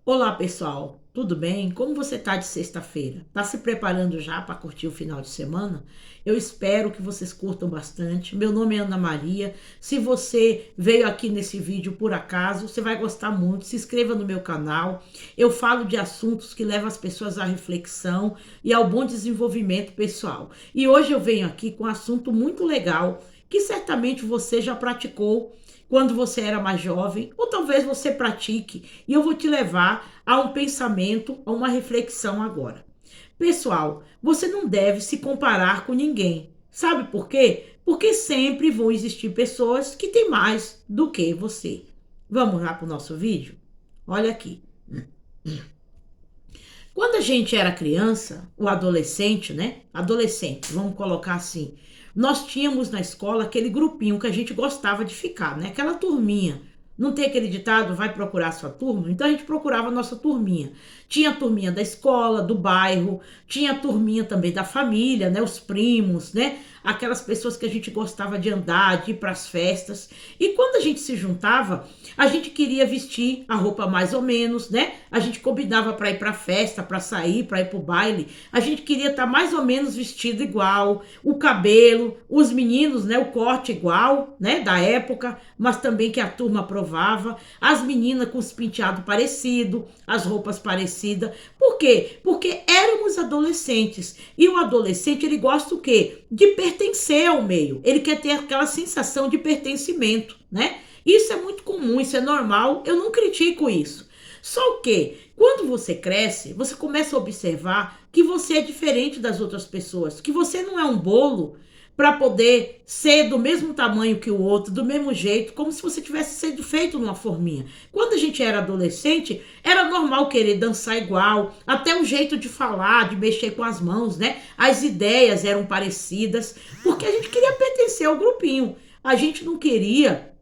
Olá, pessoal. Tudo bem? Como você tá de sexta-feira? Tá se preparando já para curtir o final de semana? Eu espero que vocês curtam bastante. Meu nome é Ana Maria. Se você veio aqui nesse vídeo por acaso, você vai gostar muito. Se inscreva no meu canal. Eu falo de assuntos que levam as pessoas à reflexão e ao bom desenvolvimento pessoal. E hoje eu venho aqui com um assunto muito legal que certamente você já praticou quando você era mais jovem, ou talvez você pratique, e eu vou te levar a um pensamento, a uma reflexão agora. Pessoal, você não deve se comparar com ninguém. Sabe por quê? Porque sempre vão existir pessoas que têm mais do que você. Vamos lá para o nosso vídeo? Olha aqui. Quando a gente era criança, o adolescente, né? Adolescente, vamos colocar assim. Nós tínhamos na escola aquele grupinho que a gente gostava de ficar, né? Aquela turminha. Não tem aquele ditado, vai procurar sua turma? Então a gente procurava a nossa turminha. Tinha a turminha da escola, do bairro, tinha a turminha também da família, né? Os primos, né? Aquelas pessoas que a gente gostava de andar, de ir para as festas. E quando a gente se juntava, a gente queria vestir a roupa mais ou menos, né? A gente combinava para ir para festa, para sair, para ir para o baile. A gente queria estar mais ou menos vestido igual, o cabelo, os meninos, né? O corte igual, né? Da época, mas também que a turma aprovava. As meninas com os penteados parecidos, as roupas parecidas. Por quê? Porque éramos adolescentes. E o adolescente, ele gosta o quê? De pertencer ao meio. Ele quer ter aquela sensação de pertencimento, né? Isso é muito comum, isso é normal, eu não critico isso. Só que, quando você cresce, você começa a observar que você é diferente das outras pessoas, que você não é um bolo para poder ser do mesmo tamanho que o outro, do mesmo jeito, como se você tivesse sido feito numa forminha. Quando a gente era adolescente, era normal querer dançar igual, até o jeito de falar, de mexer com as mãos, né? As ideias eram parecidas, porque a gente queria pertencer ao grupinho. A gente não queria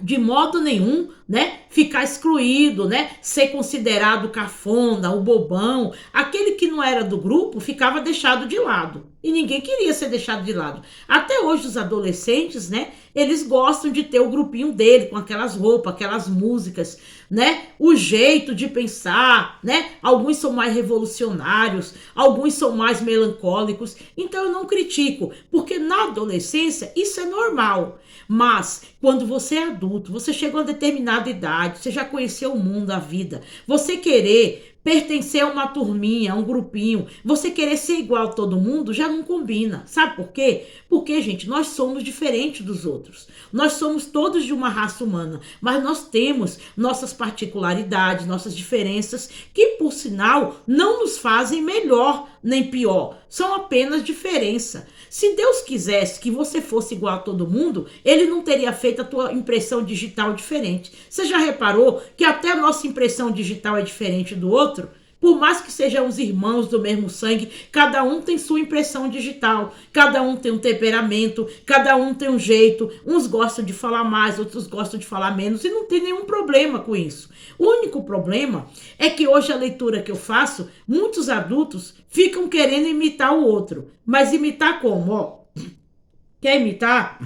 de modo nenhum, né, ficar excluído, né, ser considerado cafona, o bobão, aquele que não era do grupo ficava deixado de lado. E ninguém queria ser deixado de lado. Até hoje os adolescentes, né, eles gostam de ter o grupinho dele com aquelas roupas, aquelas músicas, né, o jeito de pensar, né? Alguns são mais revolucionários, alguns são mais melancólicos. Então eu não critico, porque na adolescência isso é normal. Mas quando você é adulto, você chegou a determinada idade, você já conheceu o mundo, a vida, você querer pertencer a uma turminha, a um grupinho, você querer ser igual a todo mundo, já não combina. Sabe por quê? Porque, gente, nós somos diferentes dos outros. Nós somos todos de uma raça humana, mas nós temos nossas particularidades, nossas diferenças, que, por sinal, não nos fazem melhor nem pior. São apenas diferença. Se Deus quisesse que você fosse igual a todo mundo, ele não teria feito a tua impressão digital diferente. Você já reparou que até a nossa impressão digital é diferente do outro? Por mais que sejamos irmãos do mesmo sangue, cada um tem sua impressão digital, cada um tem um temperamento, cada um tem um jeito. Uns gostam de falar mais, outros gostam de falar menos, e não tem nenhum problema com isso. O único problema é que hoje a leitura que eu faço, muitos adultos ficam querendo imitar o outro. Mas imitar como? Ó, quer imitar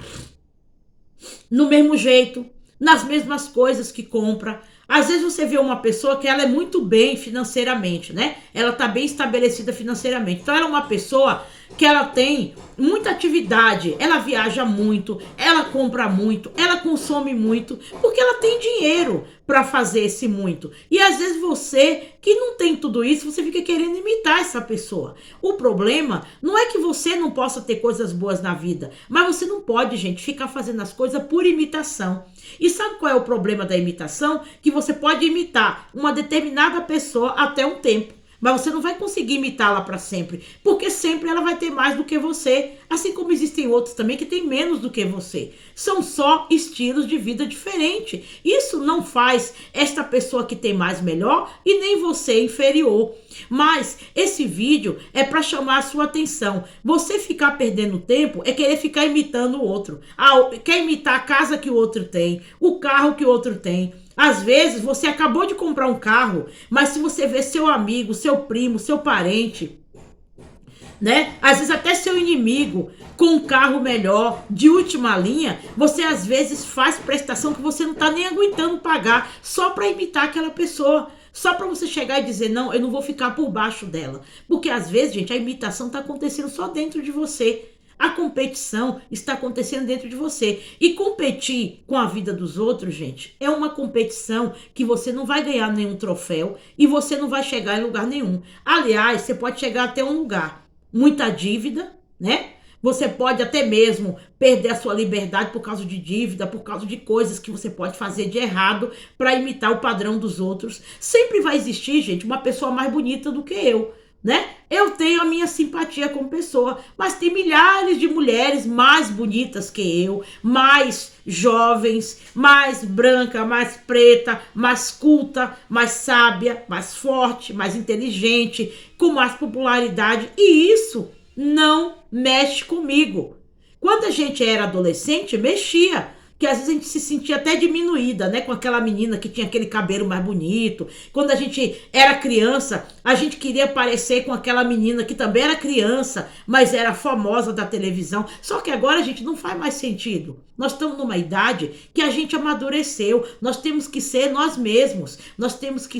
no mesmo jeito, nas mesmas coisas que compra. Às vezes você vê uma pessoa que ela é muito bem financeiramente, né? Ela tá bem estabelecida financeiramente. Então ela é uma pessoa que ela tem muita atividade, ela viaja muito, ela compra muito, ela consome muito, porque ela tem dinheiro para fazer esse muito. E às vezes você que não tem tudo isso, você fica querendo imitar essa pessoa. O problema não é que você não possa ter coisas boas na vida, mas você não pode, gente, ficar fazendo as coisas por imitação. E sabe qual é o problema da imitação? Que você pode imitar uma determinada pessoa até um tempo, mas você não vai conseguir imitá-la para sempre, porque sempre ela vai ter mais do que você, assim como existem outros também que têm menos do que você. São só estilos de vida diferentes. Isso não faz esta pessoa que tem mais melhor e nem você inferior. Mas esse vídeo é para chamar a sua atenção. Você ficar perdendo tempo é querer ficar imitando o outro. Quer imitar a casa que o outro tem, o carro que o outro tem. Às vezes você acabou de comprar um carro, mas se você vê seu amigo, seu primo, seu parente, né? Às vezes até seu inimigo com um carro melhor, de última linha, você às vezes faz prestação que você não tá nem aguentando pagar só para imitar aquela pessoa. só para você chegar e dizer, não, eu não vou ficar por baixo dela. Porque às vezes, gente, a imitação está acontecendo só dentro de você. A competição está acontecendo dentro de você. E competir com a vida dos outros, gente, é uma competição que você não vai ganhar nenhum troféu e você não vai chegar em lugar nenhum. Aliás, você pode chegar até um lugar. Muita dívida, né? Você pode até mesmo perder a sua liberdade por causa de dívida, por causa de coisas que você pode fazer de errado para imitar o padrão dos outros. Sempre vai existir, gente, uma pessoa mais bonita do que eu, né? Eu tenho a minha simpatia como pessoa, mas tem milhares de mulheres mais bonitas que eu, mais jovens, mais branca, mais preta, mais culta, mais sábia, mais forte, mais inteligente, com mais popularidade, e isso não mexe comigo. Quando a gente era adolescente, mexia. Que às vezes a gente se sentia até diminuída, né? Com aquela menina que tinha aquele cabelo mais bonito. Quando a gente era criança, a gente queria parecer com aquela menina que também era criança, mas era famosa da televisão. Só que agora, a gente, não faz mais sentido. Nós estamos numa idade que a gente amadureceu. Nós temos que ser nós mesmos. Nós temos que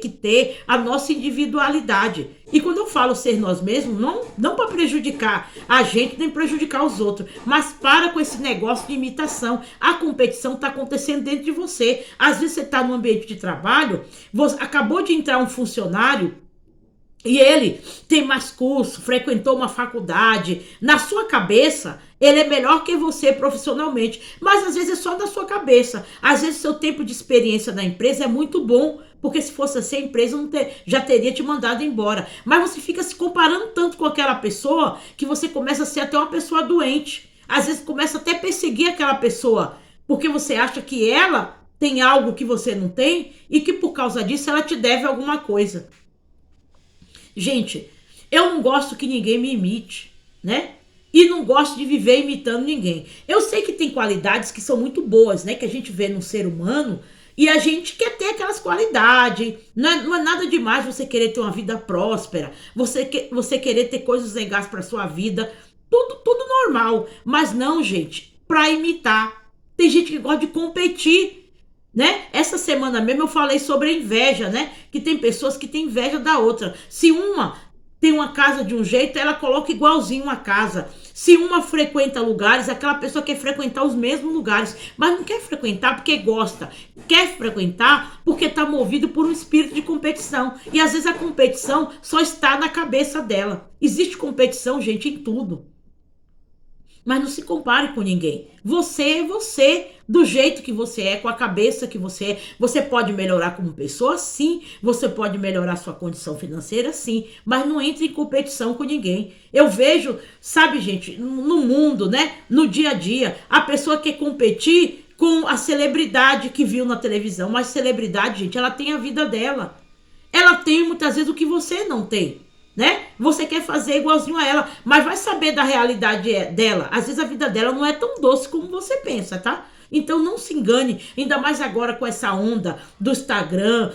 ter a nossa individualidade. E quando eu falo ser nós mesmos, não para prejudicar a gente, nem prejudicar os outros, mas para com esse negócio de imitação. A competição está acontecendo dentro de você. Às vezes você está no ambiente de trabalho, acabou de entrar um funcionário e ele tem mais curso, frequentou uma faculdade. Na sua cabeça, ele é melhor que você profissionalmente. Mas às vezes é só na sua cabeça. Às vezes seu tempo de experiência na empresa é muito bom. Porque se fosse assim, a empresa já teria te mandado embora. Mas você fica se comparando tanto com aquela pessoa que você começa a ser até uma pessoa doente. Às vezes começa até a perseguir aquela pessoa. Porque você acha que ela tem algo que você não tem e que por causa disso ela te deve alguma coisa. Gente, eu não gosto que ninguém me imite, né? E não gosto de viver imitando ninguém. Eu sei que tem qualidades que são muito boas, né? Que a gente vê no ser humano e a gente quer ter aquelas qualidades. Não é nada demais você querer ter uma vida próspera, você querer ter coisas legais para sua vida, tudo normal. Mas não, gente, para imitar. Tem gente que gosta de competir, né? Essa semana mesmo eu falei sobre a inveja, né? Que tem pessoas que têm inveja da outra. Se uma tem uma casa de um jeito, ela coloca igualzinho uma casa. Se uma frequenta lugares, aquela pessoa quer frequentar os mesmos lugares, mas não quer frequentar porque gosta. Quer frequentar porque está movido por um espírito de competição. E às vezes a competição só está na cabeça dela. Existe competição, gente, em tudo. Mas não se compare com ninguém. Você é você, do jeito que você é, com a cabeça que você é. Você pode melhorar como pessoa, sim. Você pode melhorar sua condição financeira, sim. Mas não entre em competição com ninguém. Eu vejo, sabe, gente, no mundo, né? No dia a dia, a pessoa quer competir com a celebridade que viu na televisão. Mas celebridade, gente, ela tem a vida dela. Ela tem muitas vezes o que você não tem. Né? Você quer fazer igualzinho a ela, mas vai saber da realidade dela. Às vezes a vida dela não é tão doce como você pensa, tá? Então não se engane, ainda mais agora com essa onda do Instagram,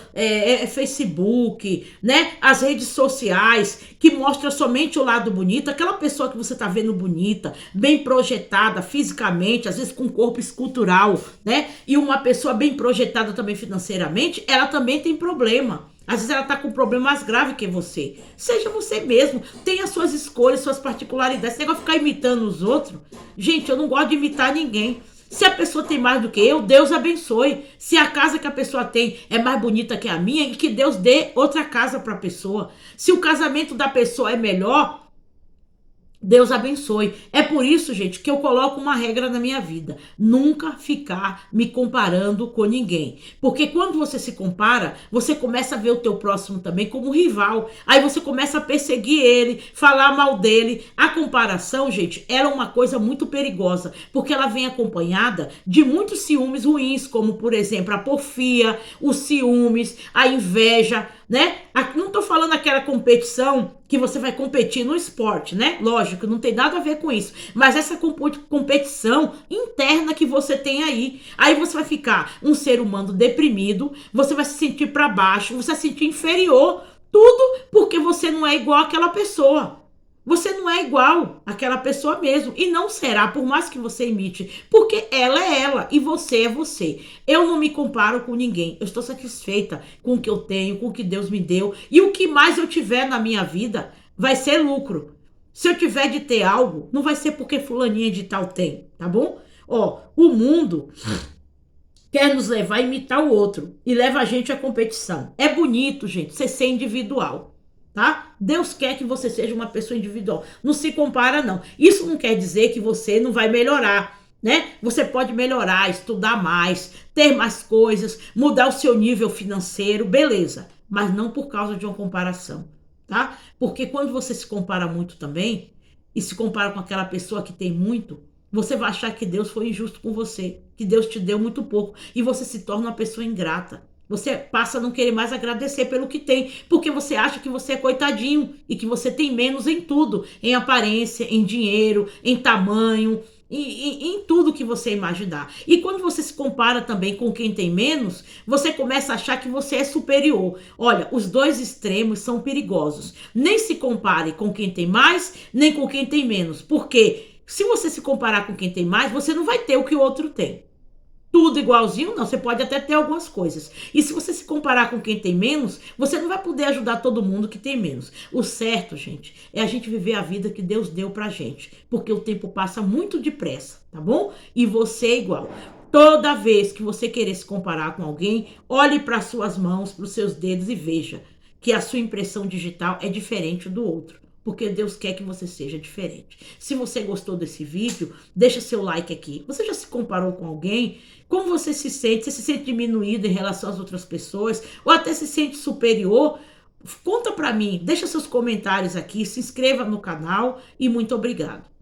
Facebook, né? As redes sociais que mostram somente o lado bonito. Aquela pessoa que você tá vendo bonita, bem projetada fisicamente, às vezes com corpo escultural, né? E uma pessoa bem projetada também financeiramente, ela também tem problema. Às vezes ela tá com um problema mais grave que você. Seja você mesmo. Tenha suas escolhas, suas particularidades. Esse negócio de ficar imitando os outros. Gente, eu não gosto de imitar ninguém. Se a pessoa tem mais do que eu, Deus abençoe. Se a casa que a pessoa tem é mais bonita que a minha, que Deus dê outra casa para a pessoa. Se o casamento da pessoa é melhor, Deus abençoe. É por isso, gente, que eu coloco uma regra na minha vida. Nunca ficar me comparando com ninguém. Porque quando você se compara, você começa a ver o teu próximo também como rival. Aí você começa a perseguir ele, falar mal dele. A comparação, gente, ela é uma coisa muito perigosa. Porque ela vem acompanhada de muitos ciúmes ruins, como, por exemplo, a porfia, os ciúmes, a inveja, né? Não tô falando aquela competição que você vai competir no esporte, né? Lógico, não tem nada a ver com isso. Mas essa competição interna que você tem aí. Aí você vai ficar um ser humano deprimido, você vai se sentir para baixo, você vai se sentir inferior. Tudo porque você não é igual àquela pessoa. Você não é igual àquela pessoa mesmo. E não será, por mais que você imite. Porque ela é ela e você é você. Eu não me comparo com ninguém. Eu estou satisfeita com o que eu tenho, com o que Deus me deu. E o que mais eu tiver na minha vida vai ser lucro. Se eu tiver de ter algo, não vai ser porque fulaninha de tal tem, tá bom? Ó, o mundo quer nos levar a imitar o outro e leva a gente à competição. É bonito, gente, você ser individual, tá? Deus quer que você seja uma pessoa individual. Não se compara, não. Isso não quer dizer que você não vai melhorar, né? Você pode melhorar, estudar mais, ter mais coisas, mudar o seu nível financeiro, beleza. Mas não por causa de uma comparação, tá? Porque quando você se compara muito também, e se compara com aquela pessoa que tem muito, você vai achar que Deus foi injusto com você, que Deus te deu muito pouco e você se torna uma pessoa ingrata. Você passa a não querer mais agradecer pelo que tem, porque você acha que você é coitadinho e que você tem menos em tudo, em aparência, em dinheiro, em tamanho, em tudo que você imaginar. E quando você se compara também com quem tem menos, você começa a achar que você é superior. Olha, os dois extremos são perigosos. Nem se compare com quem tem mais, nem com quem tem menos, porque se você se comparar com quem tem mais, você não vai ter o que o outro tem. Tudo igualzinho, não. Você pode até ter algumas coisas. E se você se comparar com quem tem menos, você não vai poder ajudar todo mundo que tem menos. O certo, gente, é a gente viver a vida que Deus deu pra gente. Porque o tempo passa muito depressa, tá bom? E você é igual. Toda vez que você querer se comparar com alguém, olhe para suas mãos, para os seus dedos e veja que a sua impressão digital é diferente do outro. Porque Deus quer que você seja diferente. Se você gostou desse vídeo, deixa seu like aqui. Você já se comparou com alguém? Como você se sente? Você se sente diminuído em relação às outras pessoas? Ou até se sente superior? Conta pra mim, deixa seus comentários aqui, se inscreva no canal e muito obrigado.